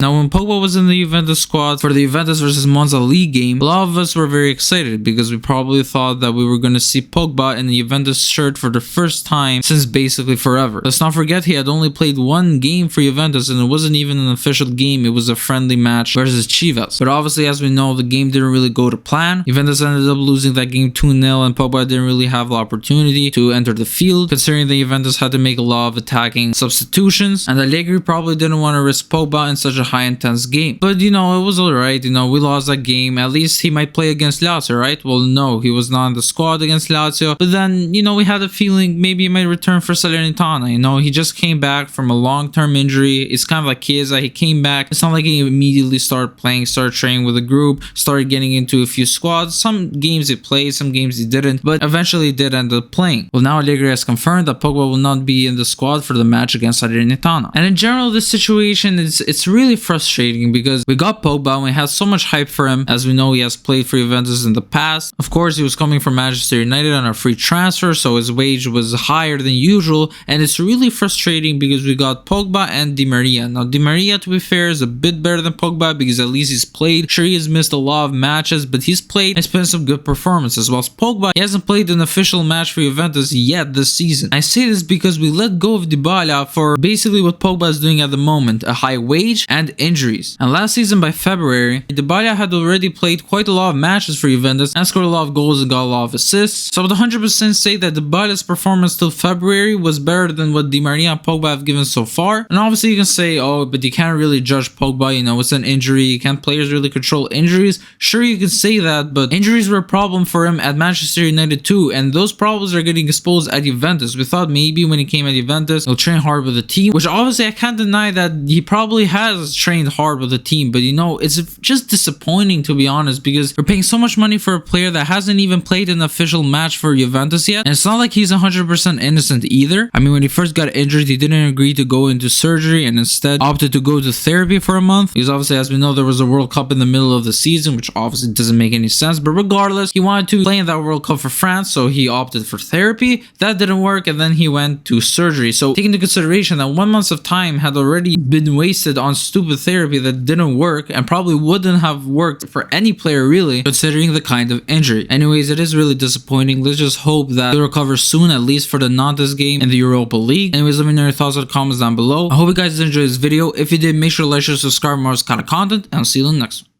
Now, when Pogba was in the Juventus squad for the Juventus versus Monza League game, a lot of us were very excited because we probably thought that we were going to see Pogba in the Juventus shirt for the first time since basically forever. Let's not forget he had only played one game for Juventus and it wasn't even an official game, it was a friendly match versus Chivas. But obviously, as we know, the game didn't really go to plan. Juventus ended up losing that game 2-0 and Pogba didn't really have the opportunity to enter the field, considering that Juventus had to make a lot of attacking substitutions and Allegri probably didn't want to risk Pogba in such a high intense game. But it was alright, we lost that game. At least he might play against Lazio, right? Well, no, he was not in the squad against Lazio. But then, we had a feeling maybe he might return for Salernitana. He just came back from a long-term injury. It's kind of like Chiesa. He came back. It's not like he immediately started playing, started training with a group, started getting into a few squads. Some games he played, some games he didn't, but eventually he did end up playing. Well, now Allegri has confirmed that Pogba will not be in the squad for the match against Salernitana. And in general, this situation it's really frustrating because we got Pogba and we had so much hype for him. As we know, he has played for Juventus in the past. Of course, he was coming from Manchester United on a free transfer, so his wage was higher than usual, and it's really frustrating because we got Pogba and Di Maria. Now, Di Maria, to be fair, is a bit better than Pogba because at least he's played. Sure, he has missed a lot of matches, but he's played and spent some good performances. Whilst Pogba, he hasn't played an official match for Juventus yet this season. I say this because we let go of Dybala for basically what Pogba is doing at the moment, a high wage and injuries. And last season by February, Dybala had already played quite a lot of matches for Juventus and scored a lot of goals and got a lot of assists. So I would 100% say that Dybala's performance till February was better than what Di Maria and Pogba have given so far. And obviously you can say, oh, but you can't really judge Pogba, it's an injury. Can't players really control injuries? Sure, you can say that, but injuries were a problem for him at Manchester United too, and those problems are getting exposed at Juventus. We thought maybe when he came at Juventus, he'll train hard with the team, which obviously I can't deny that he probably has trained hard with the team, but it's just disappointing, to be honest, because we're paying so much money for a player that hasn't even played an official match for Juventus yet, and it's not like he's 100% innocent either. I mean, when he first got injured, he didn't agree to go into surgery and instead opted to go to therapy for a month, because obviously, as we know, there was a World Cup in the middle of the season, which obviously doesn't make any sense, but regardless, he wanted to play in that World Cup for France, so he opted for therapy. That didn't work, and then he went to surgery. So taking into consideration that 1 month of time had already been wasted on stupid therapy that didn't work and probably wouldn't have worked for any player really, considering the kind of injury. Anyways, it is really disappointing. Let's just hope that he'll recover soon, at least for the Nantes game in the Europa League. Anyways, let me know your thoughts in the comments down below. I hope you guys enjoyed this video. If you did, make sure to like, share, subscribe for more kind of content, and I'll see you in the next one.